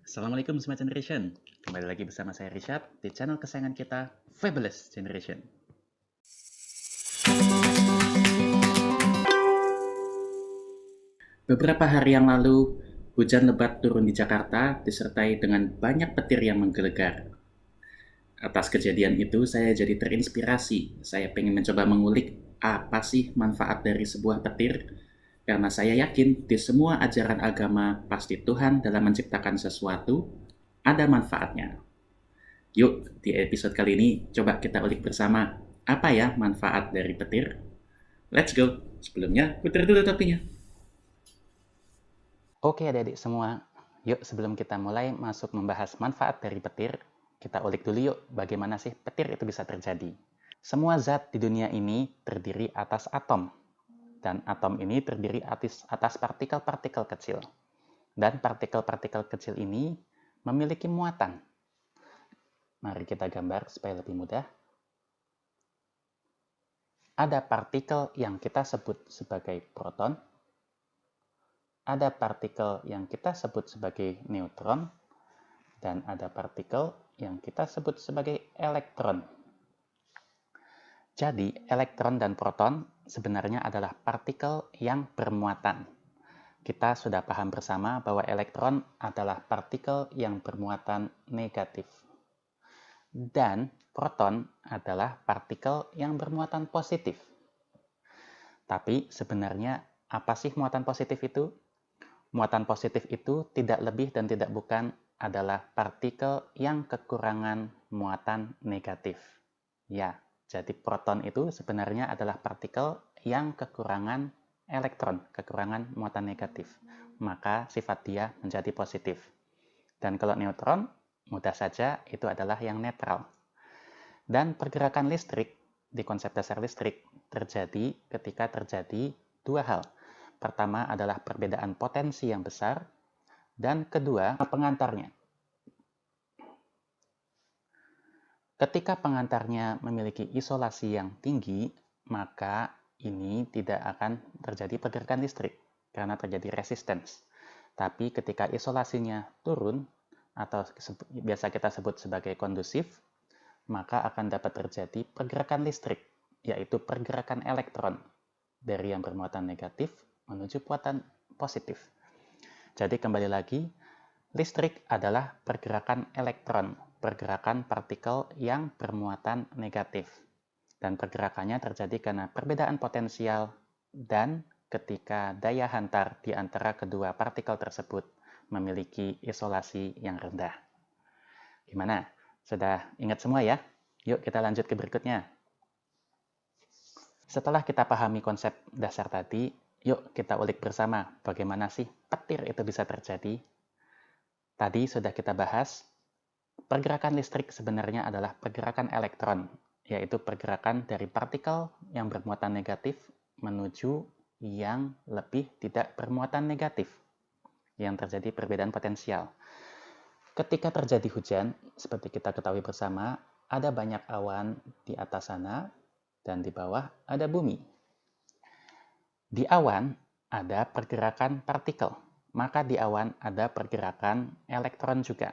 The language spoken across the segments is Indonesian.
Assalamualaikum Smart Generation. Kembali lagi bersama saya Rishad di channel kesayangan kita, Fabulous Generation. Beberapa hari yang lalu, hujan lebat turun di Jakarta disertai dengan banyak petir yang menggelegar. Atas kejadian itu, saya jadi terinspirasi. Saya pengen mencoba mengulik apa sih manfaat dari sebuah petir, karena saya yakin di semua ajaran agama pasti Tuhan dalam menciptakan sesuatu ada manfaatnya. Yuk, di episode kali ini coba kita ulik bersama apa ya manfaat dari petir. Let's go. Sebelumnya, putar dulu topinya. Oke adik-adik semua, yuk sebelum kita mulai masuk membahas manfaat dari petir, kita ulik dulu yuk bagaimana sih petir itu bisa terjadi. Semua zat di dunia ini terdiri atas atom, dan atom ini terdiri atas partikel-partikel kecil. Dan partikel-partikel kecil ini memiliki muatan. Mari kita gambar supaya lebih mudah. Ada partikel yang kita sebut sebagai proton, ada partikel yang kita sebut sebagai neutron, dan ada partikel yang kita sebut sebagai elektron. Jadi, elektron dan proton sebenarnya adalah partikel yang bermuatan. Kita sudah paham bersama bahwa elektron adalah partikel yang bermuatan negatif. Dan proton adalah partikel yang bermuatan positif. Tapi sebenarnya apa sih muatan positif itu? Muatan positif itu tidak lebih dan tidak bukan adalah partikel yang kekurangan muatan negatif. Ya, jadi proton itu sebenarnya adalah partikel yang kekurangan elektron, kekurangan muatan negatif. Maka sifat dia menjadi positif. Dan kalau neutron, mudah saja itu adalah yang netral. Dan pergerakan listrik, di konsep dasar listrik, terjadi ketika terjadi dua hal. Pertama adalah perbedaan potensi yang besar, dan kedua, pengantarnya. Ketika pengantarnya memiliki isolasi yang tinggi, maka ini tidak akan terjadi pergerakan listrik, karena terjadi resistance. Tapi ketika isolasinya turun, atau biasa kita sebut sebagai kondusif, maka akan dapat terjadi pergerakan listrik, yaitu pergerakan elektron dari yang bermuatan negatif menuju muatan positif. Jadi kembali lagi, listrik adalah pergerakan elektron, pergerakan partikel yang bermuatan negatif. Dan pergerakannya terjadi karena perbedaan potensial dan ketika daya hantar di antara kedua partikel tersebut memiliki isolasi yang rendah. Gimana? Sudah ingat semua ya? Yuk kita lanjut ke berikutnya. Setelah kita pahami konsep dasar tadi, yuk kita ulik bersama bagaimana sih petir itu bisa terjadi. Tadi sudah kita bahas, pergerakan listrik sebenarnya adalah pergerakan elektron, yaitu pergerakan dari partikel yang bermuatan negatif menuju yang lebih tidak bermuatan negatif, yang terjadi perbedaan potensial. Ketika terjadi hujan, seperti kita ketahui bersama, ada banyak awan di atas sana, dan di bawah ada bumi. Di awan ada pergerakan partikel, maka di awan ada pergerakan elektron juga.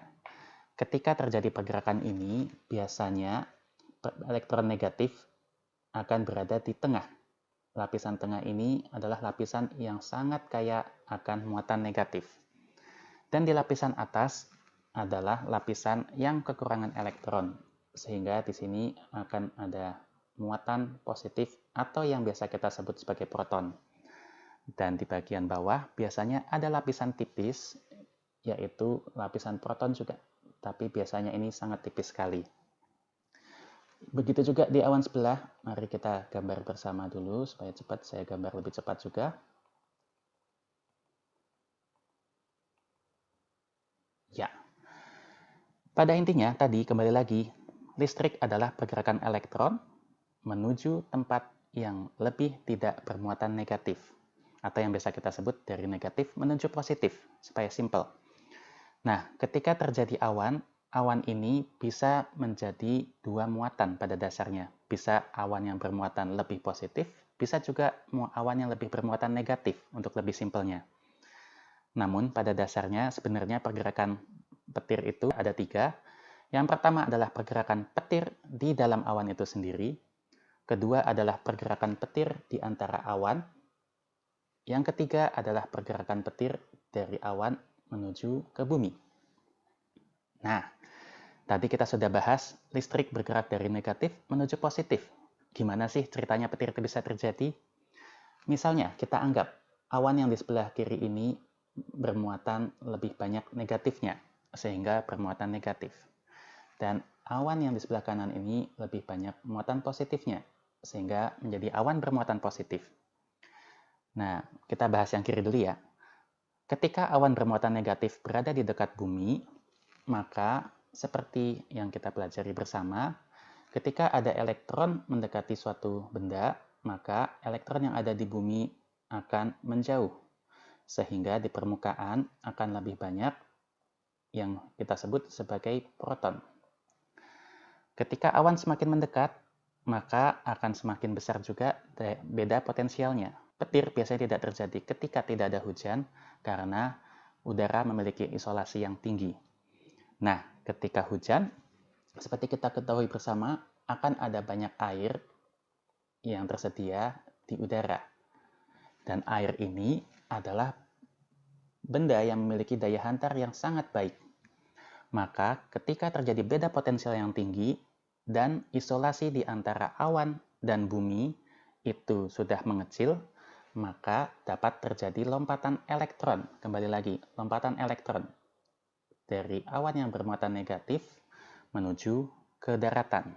Ketika terjadi pergerakan ini, biasanya elektron negatif akan berada di tengah. Lapisan tengah ini adalah lapisan yang sangat kaya akan muatan negatif. Dan di lapisan atas adalah lapisan yang kekurangan elektron, sehingga di sini akan ada muatan positif atau yang biasa kita sebut sebagai proton. Dan di bagian bawah biasanya ada lapisan tipis, yaitu lapisan proton juga, tapi biasanya ini sangat tipis sekali. Begitu juga di awan sebelah, mari kita gambar bersama dulu supaya cepat, saya gambar lebih cepat juga. Ya, pada intinya tadi kembali lagi, listrik adalah pergerakan elektron menuju tempat yang lebih tidak bermuatan negatif, atau yang biasa kita sebut dari negatif menuju positif, supaya simple. Nah, ketika terjadi awan, awan ini bisa menjadi dua muatan pada dasarnya. Bisa awan yang bermuatan lebih positif, bisa juga awan yang lebih bermuatan negatif, untuk lebih simpelnya. Namun, pada dasarnya sebenarnya pergerakan petir itu ada 3. Yang pertama adalah pergerakan petir di dalam awan itu sendiri. Kedua adalah pergerakan petir di antara awan. Yang ketiga adalah pergerakan petir dari awan menuju ke bumi. Nah, tadi kita sudah bahas listrik bergerak dari negatif menuju positif. Gimana sih ceritanya petir itu bisa terjadi? Misalnya, kita anggap awan yang di sebelah kiri ini bermuatan lebih banyak negatifnya, sehingga bermuatan negatif. Dan awan yang di sebelah kanan ini lebih banyak muatan positifnya, sehingga menjadi awan bermuatan positif. Nah, kita bahas yang kiri dulu ya. Ketika awan bermuatan negatif berada di dekat bumi, maka seperti yang kita pelajari bersama, ketika ada elektron mendekati suatu benda, maka elektron yang ada di bumi akan menjauh, sehingga di permukaan akan lebih banyak yang kita sebut sebagai proton. Ketika awan semakin mendekat, maka akan semakin besar juga beda potensialnya. Petir biasanya tidak terjadi ketika tidak ada hujan karena udara memiliki isolasi yang tinggi. Nah, ketika hujan, seperti kita ketahui bersama, akan ada banyak air yang tersedia di udara. Dan air ini adalah benda yang memiliki daya hantar yang sangat baik. Maka, ketika terjadi beda potensial yang tinggi dan isolasi di antara awan dan bumi itu sudah mengecil, maka dapat terjadi lompatan elektron. Kembali lagi, lompatan elektron dari awan yang bermuatan negatif menuju ke daratan.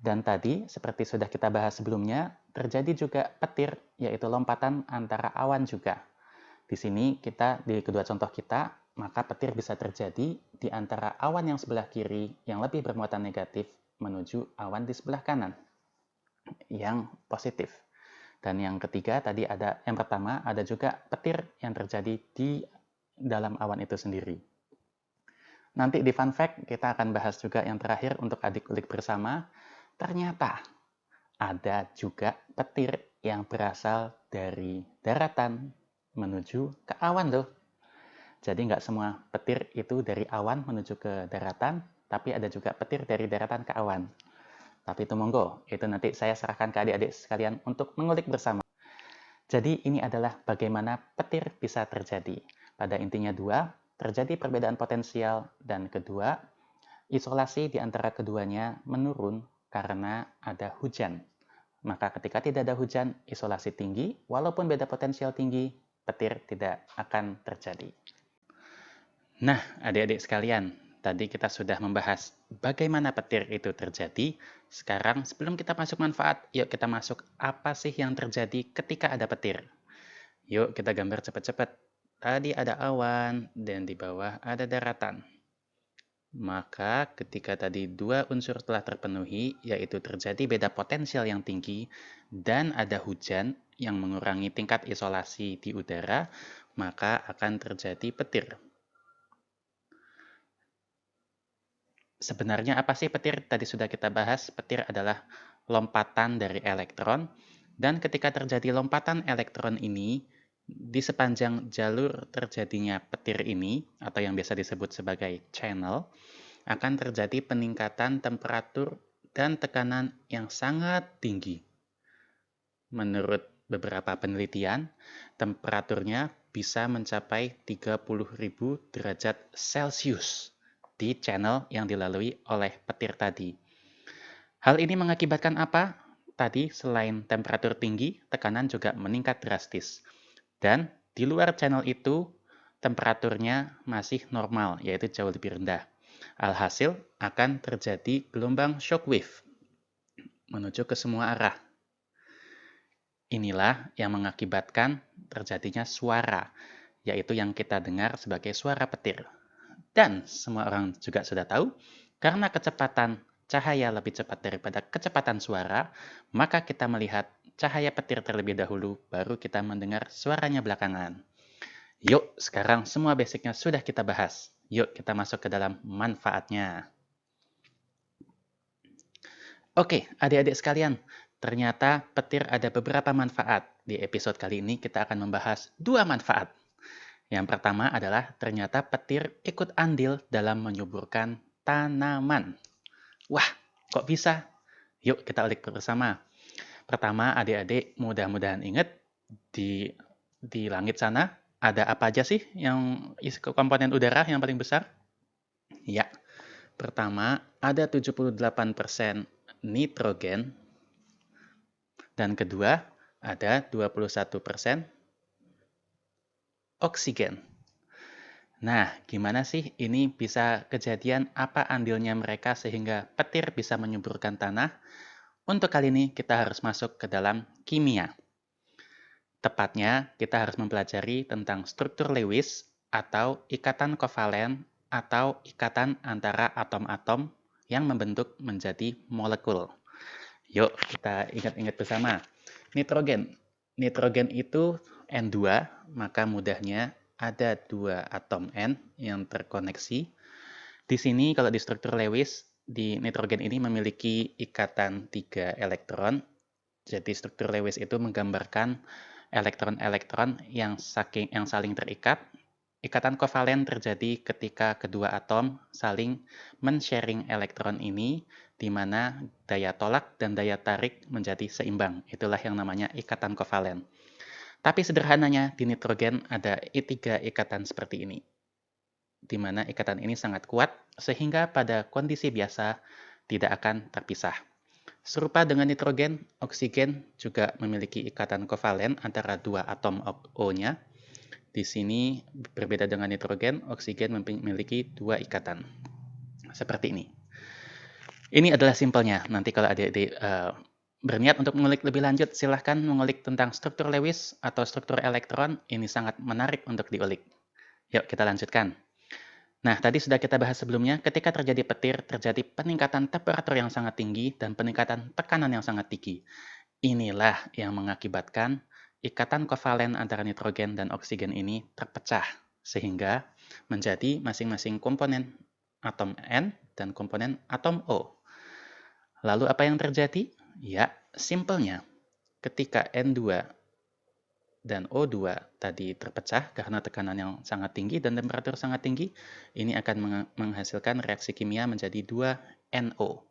Dan tadi, seperti sudah kita bahas sebelumnya, terjadi juga petir, yaitu lompatan antara awan juga. Di sini kita, di kedua contoh kita, maka petir bisa terjadi di antara awan yang sebelah kiri yang lebih bermuatan negatif menuju awan di sebelah kanan yang positif. Dan yang ketiga tadi yang pertama ada juga petir yang terjadi di dalam awan itu sendiri. Nanti di fun fact kita akan bahas juga yang terakhir untuk adik ulik bersama. Ternyata ada juga petir yang berasal dari daratan menuju ke awan loh. Jadi nggak semua petir itu dari awan menuju ke daratan, tapi ada juga petir dari daratan ke awan. Tapi itu monggo, itu nanti saya serahkan ke adik-adik sekalian untuk mengulik bersama. Jadi ini adalah bagaimana petir bisa terjadi. Pada intinya dua, terjadi perbedaan potensial, dan kedua, isolasi di antara keduanya menurun karena ada hujan. Maka ketika tidak ada hujan, isolasi tinggi, walaupun beda potensial tinggi, petir tidak akan terjadi. Nah, adik-adik sekalian, tadi kita sudah membahas bagaimana petir itu terjadi. Sekarang, sebelum kita masuk manfaat, yuk kita masuk apa sih yang terjadi ketika ada petir. Yuk kita gambar cepat-cepat. Tadi ada awan, dan di bawah ada daratan. Maka ketika tadi dua unsur telah terpenuhi, yaitu terjadi beda potensial yang tinggi, dan ada hujan yang mengurangi tingkat isolasi di udara, maka akan terjadi petir. Sebenarnya apa sih petir? Tadi sudah kita bahas, petir adalah lompatan dari elektron. Dan ketika terjadi lompatan elektron ini, di sepanjang jalur terjadinya petir ini, atau yang biasa disebut sebagai channel, akan terjadi peningkatan temperatur dan tekanan yang sangat tinggi. Menurut beberapa penelitian, temperaturnya bisa mencapai 30.000 derajat Celcius di channel yang dilalui oleh petir tadi. Hal ini mengakibatkan apa? Tadi selain temperatur tinggi, tekanan juga meningkat drastis. Dan di luar channel itu, temperaturnya masih normal, yaitu jauh lebih rendah. Alhasil akan terjadi gelombang shockwave menuju ke semua arah. Inilah yang mengakibatkan terjadinya suara, yaitu yang kita dengar sebagai suara petir. Dan semua orang juga sudah tahu, karena kecepatan cahaya lebih cepat daripada kecepatan suara, maka kita melihat cahaya petir terlebih dahulu, baru kita mendengar suaranya belakangan. Yuk, sekarang semua basicnya sudah kita bahas. Yuk, kita masuk ke dalam manfaatnya. Oke, adik-adik sekalian, ternyata petir ada beberapa manfaat. Di episode kali ini kita akan membahas 2 manfaat. Yang pertama adalah ternyata petir ikut andil dalam menyuburkan tanaman. Wah, kok bisa? Yuk kita ulik bersama. Pertama, adik-adik mudah-mudahan ingat di langit sana ada apa aja sih yang komponen udara yang paling besar? Ya, pertama ada 78% nitrogen dan kedua ada 21% oksigen. Nah, gimana sih ini bisa kejadian, apa andilnya mereka sehingga petir bisa menyuburkan tanah? Untuk kali ini kita harus masuk ke dalam kimia. Tepatnya, kita harus mempelajari tentang struktur Lewis atau ikatan kovalen atau ikatan antara atom-atom yang membentuk menjadi molekul. Yuk, kita ingat-ingat bersama. Nitrogen. Nitrogen itu N2, maka mudahnya ada 2 atom N yang terkoneksi. Di sini kalau di struktur Lewis, di nitrogen ini memiliki ikatan 3 elektron. Jadi struktur Lewis itu menggambarkan elektron-elektron yang saling terikat. Ikatan kovalen terjadi ketika kedua atom saling men-sharing elektron ini, di mana daya tolak dan daya tarik menjadi seimbang. Itulah yang namanya ikatan kovalen. Tapi sederhananya di nitrogen ada tiga ikatan seperti ini, di mana ikatan ini sangat kuat sehingga pada kondisi biasa tidak akan terpisah. Serupa dengan nitrogen, oksigen juga memiliki ikatan kovalen antara dua atom O-nya. Di sini berbeda dengan nitrogen, oksigen memiliki dua ikatan. Seperti ini. Ini adalah simpelnya. Nanti kalau adik-adik berniat untuk mengulik lebih lanjut, silahkan mengulik tentang struktur Lewis atau struktur elektron. Ini sangat menarik untuk diulik. Yuk kita lanjutkan. Nah, tadi sudah kita bahas sebelumnya, ketika terjadi petir, terjadi peningkatan temperatur yang sangat tinggi dan peningkatan tekanan yang sangat tinggi. Inilah yang mengakibatkan ikatan kovalen antara nitrogen dan oksigen ini terpecah, sehingga menjadi masing-masing komponen atom N dan komponen atom O. Lalu apa yang terjadi? Ya, simpelnya, ketika N2 dan O2 tadi terpecah karena tekanan yang sangat tinggi dan temperatur sangat tinggi, ini akan menghasilkan reaksi kimia menjadi 2NO.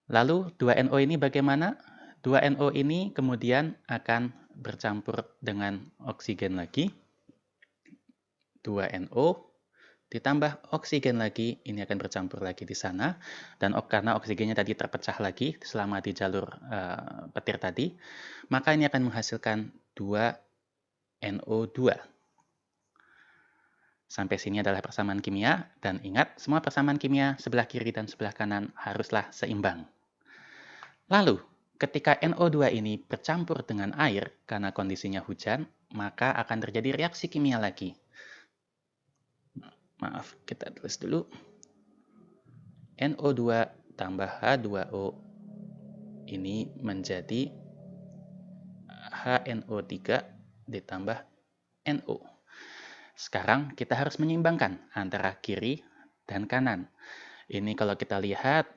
Lalu 2NO ini bagaimana? 2NO ini kemudian akan bercampur dengan oksigen lagi. 2NO ditambah oksigen lagi, ini akan bercampur lagi di sana. Dan karena oksigennya tadi terpecah lagi selama di jalur petir tadi, maka ini akan menghasilkan 2NO2. Sampai sini adalah persamaan kimia, dan ingat, semua persamaan kimia sebelah kiri dan sebelah kanan haruslah seimbang. Lalu, ketika NO2 ini bercampur dengan air karena kondisinya hujan, maka akan terjadi reaksi kimia lagi. Maaf, kita tulis dulu. NO2 tambah H2O ini menjadi HNO3 ditambah NO. Sekarang kita harus menyeimbangkan antara kiri dan kanan. Ini kalau kita lihat,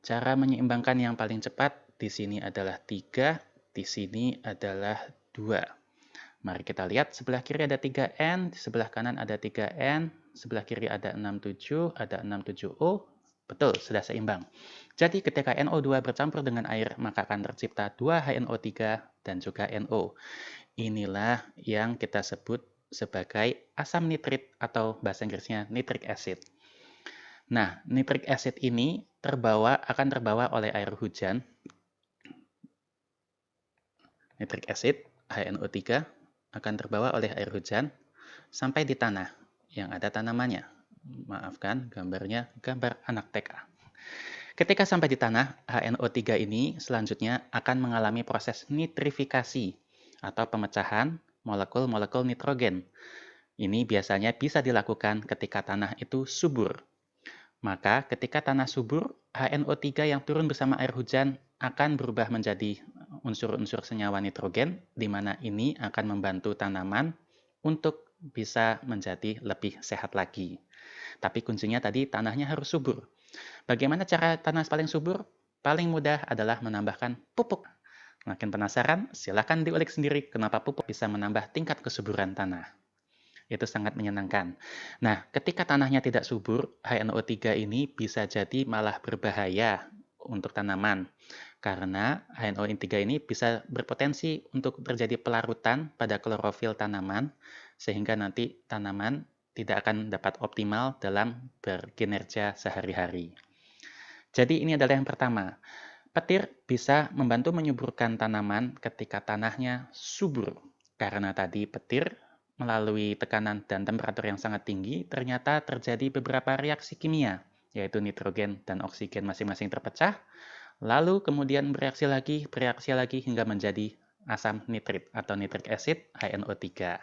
cara menyeimbangkan yang paling cepat di sini adalah 3, di sini adalah 2. Mari kita lihat, sebelah kiri ada 3N, di sebelah kanan ada 3N, sebelah kiri ada 67, ada 67O. Betul, sudah seimbang. Jadi ketika NO2 bercampur dengan air, maka akan tercipta 2HNO3 dan juga NO. Inilah yang kita sebut sebagai asam nitrit atau bahasa Inggrisnya nitric acid. Nah, nitric acid ini akan terbawa oleh air hujan. Nitric acid, HNO3, akan terbawa oleh air hujan sampai di tanah yang ada tanamannya. Maafkan, gambarnya gambar anak TK. Ketika sampai di tanah, HNO3 ini selanjutnya akan mengalami proses nitrifikasi atau pemecahan molekul-molekul nitrogen. Ini biasanya bisa dilakukan ketika tanah itu subur. Maka ketika tanah subur, HNO3 yang turun bersama air hujan akan berubah menjadi unsur-unsur senyawa nitrogen, di mana ini akan membantu tanaman untuk bisa menjadi lebih sehat lagi. Tapi kuncinya tadi tanahnya harus subur. Bagaimana cara tanah paling subur? Paling mudah adalah menambahkan pupuk. Makin penasaran? Silakan diulik sendiri kenapa pupuk bisa menambah tingkat kesuburan tanah. Itu sangat menyenangkan. Nah, ketika tanahnya tidak subur, HNO3 ini bisa jadi malah berbahaya untuk tanaman. Karena HNO3 ini bisa berpotensi untuk terjadi pelarutan pada klorofil tanaman, sehingga nanti tanaman tidak akan dapat optimal dalam berkinerja sehari-hari. Jadi ini adalah yang pertama. Petir bisa membantu menyuburkan tanaman ketika tanahnya subur. Karena tadi petir melalui tekanan dan temperatur yang sangat tinggi, ternyata terjadi beberapa reaksi kimia, yaitu nitrogen dan oksigen masing-masing terpecah, lalu kemudian bereaksi lagi hingga menjadi asam nitrit atau nitric acid HNO3.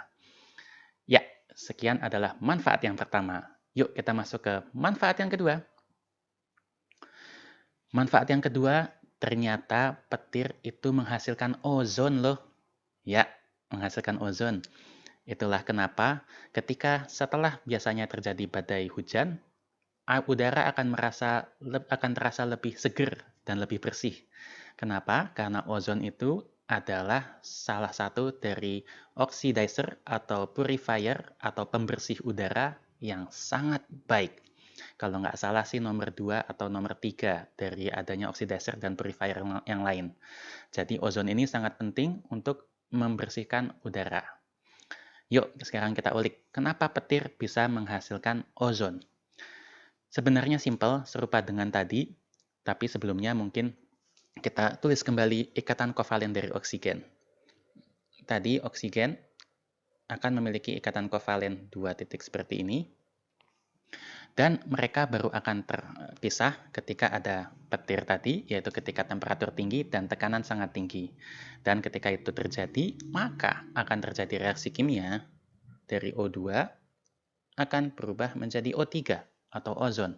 Ya, sekian adalah manfaat yang pertama. Yuk kita masuk ke manfaat yang kedua. Manfaat yang kedua, ternyata petir itu menghasilkan ozon loh. Ya, menghasilkan ozon. Itulah kenapa ketika setelah biasanya terjadi badai hujan, udara akan terasa lebih seger dan lebih bersih. Kenapa? Karena ozon itu adalah salah satu dari oxidizer atau purifier atau pembersih udara yang sangat baik. Kalau nggak salah sih nomor 2 atau nomor 3 dari adanya oxidizer dan purifier yang lain. Jadi ozon ini sangat penting untuk membersihkan udara. Yuk, sekarang kita ulik. Kenapa petir bisa menghasilkan ozon? Sebenarnya simpel, serupa dengan tadi, tapi sebelumnya mungkin kita tulis kembali ikatan kovalen dari oksigen. Tadi oksigen akan memiliki ikatan kovalen 2 titik seperti ini, dan mereka baru akan terpisah ketika ada petir tadi, yaitu ketika temperatur tinggi dan tekanan sangat tinggi. Dan ketika itu terjadi, maka akan terjadi reaksi kimia dari O2 akan berubah menjadi O3 atau ozon.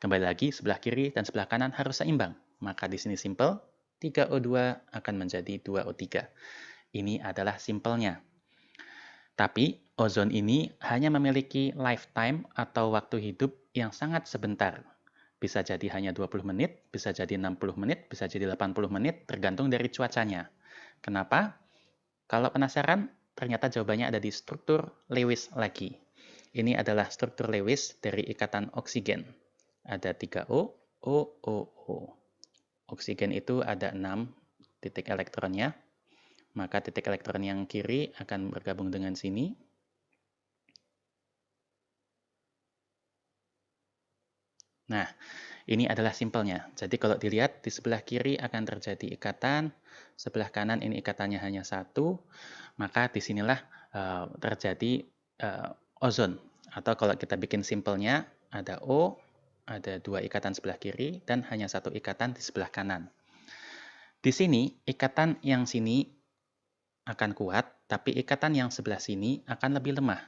Kembali lagi, sebelah kiri dan sebelah kanan harus seimbang. Maka di sini simple, 3O2 akan menjadi 2O3. Ini adalah simpelnya. Tapi, ozon ini hanya memiliki lifetime atau waktu hidup yang sangat sebentar. Bisa jadi hanya 20 menit, bisa jadi 60 menit, bisa jadi 80 menit, tergantung dari cuacanya. Kenapa? Kalau penasaran, ternyata jawabannya ada di struktur Lewis lagi. Ini adalah struktur Lewis dari ikatan oksigen. Ada 3O, O, O, O. Oksigen itu ada 6 titik elektronnya, maka titik elektron yang kiri akan bergabung dengan sini. Nah, ini adalah simpelnya. Jadi kalau dilihat di sebelah kiri akan terjadi ikatan, sebelah kanan ini ikatannya hanya satu, maka disinilah terjadi ozon. Atau kalau kita bikin simpelnya, ada O, ada 2 ikatan sebelah kiri, dan hanya 1 ikatan di sebelah kanan. Di sini, ikatan yang sini akan kuat, tapi ikatan yang sebelah sini akan lebih lemah.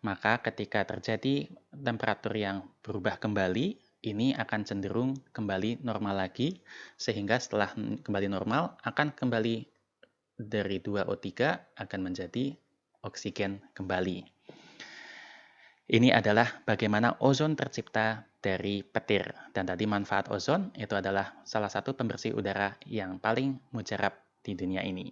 Maka ketika terjadi temperatur yang berubah kembali, ini akan cenderung kembali normal lagi, sehingga setelah kembali normal akan kembali dari 2O3 akan menjadi oksigen kembali. Ini adalah bagaimana ozon tercipta dari petir. Dan tadi manfaat ozon itu adalah salah satu pembersih udara yang paling mujarab di dunia ini.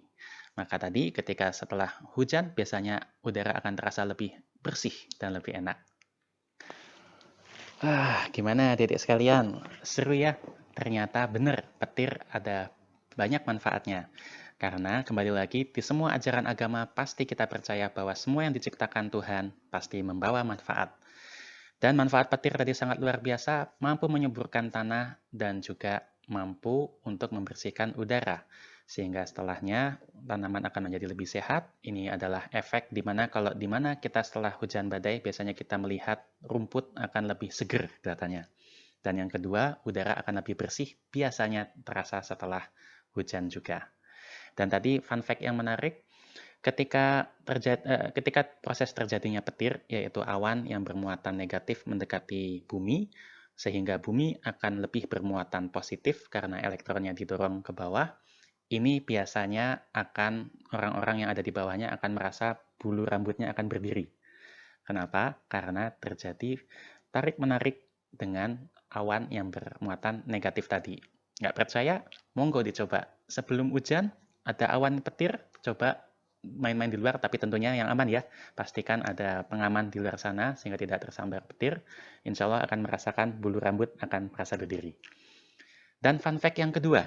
Maka tadi ketika setelah hujan biasanya udara akan terasa lebih bersih dan lebih enak. Gimana adik-adik sekalian? Seru ya? Ternyata benar, petir ada banyak manfaatnya. Karena kembali lagi, di semua ajaran agama pasti kita percaya bahwa semua yang diciptakan Tuhan pasti membawa manfaat. Dan manfaat petir tadi sangat luar biasa, mampu menyuburkan tanah dan juga mampu untuk membersihkan udara. Sehingga setelahnya tanaman akan menjadi lebih sehat. Ini adalah efek dimana kalau dimana kita setelah hujan badai biasanya kita melihat rumput akan lebih seger kelihatannya. Dan yang kedua, udara akan lebih bersih biasanya terasa setelah hujan juga. Dan tadi fun fact yang menarik, ketika proses terjadinya petir, yaitu awan yang bermuatan negatif mendekati bumi, sehingga bumi akan lebih bermuatan positif karena elektronnya didorong ke bawah, ini biasanya akan orang-orang yang ada di bawahnya akan merasa bulu rambutnya akan berdiri. Kenapa? Karena terjadi tarik-menarik dengan awan yang bermuatan negatif tadi. Nggak percaya? Monggo dicoba. Sebelum hujan, ada awan petir, coba main-main di luar, tapi tentunya yang aman ya. Pastikan ada pengaman di luar sana sehingga tidak tersambar petir. Insya Allah akan merasakan bulu rambut akan merasa berdiri. Dan fun fact yang kedua,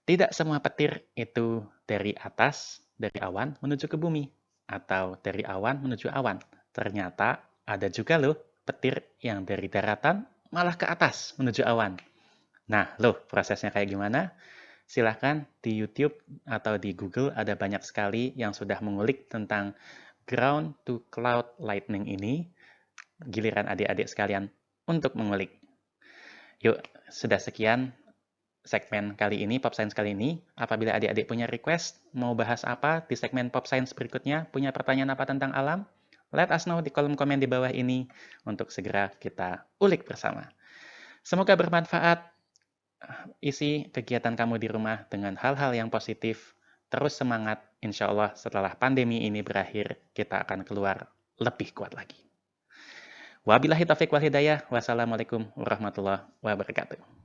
tidak semua petir itu dari atas, dari awan menuju ke bumi, atau dari awan menuju awan. Ternyata ada juga loh petir yang dari daratan malah ke atas menuju awan. Nah, loh prosesnya kayak gimana? Silahkan di YouTube atau di Google ada banyak sekali yang sudah mengulik tentang ground to cloud lightning ini. Giliran adik-adik sekalian untuk mengulik. Yuk, sudah sekian segmen kali ini, Pop Science kali ini. Apabila adik-adik punya request, mau bahas apa di segmen Pop Science berikutnya, punya pertanyaan apa tentang alam, let us know di kolom komen di bawah ini untuk segera kita ulik bersama. Semoga bermanfaat. Isi kegiatan kamu di rumah dengan hal-hal yang positif. Terus semangat, insya Allah setelah pandemi ini berakhir, kita akan keluar lebih kuat lagi. Wabillahi taufiq wal hidayah. Wassalamualaikum warahmatullahi wabarakatuh.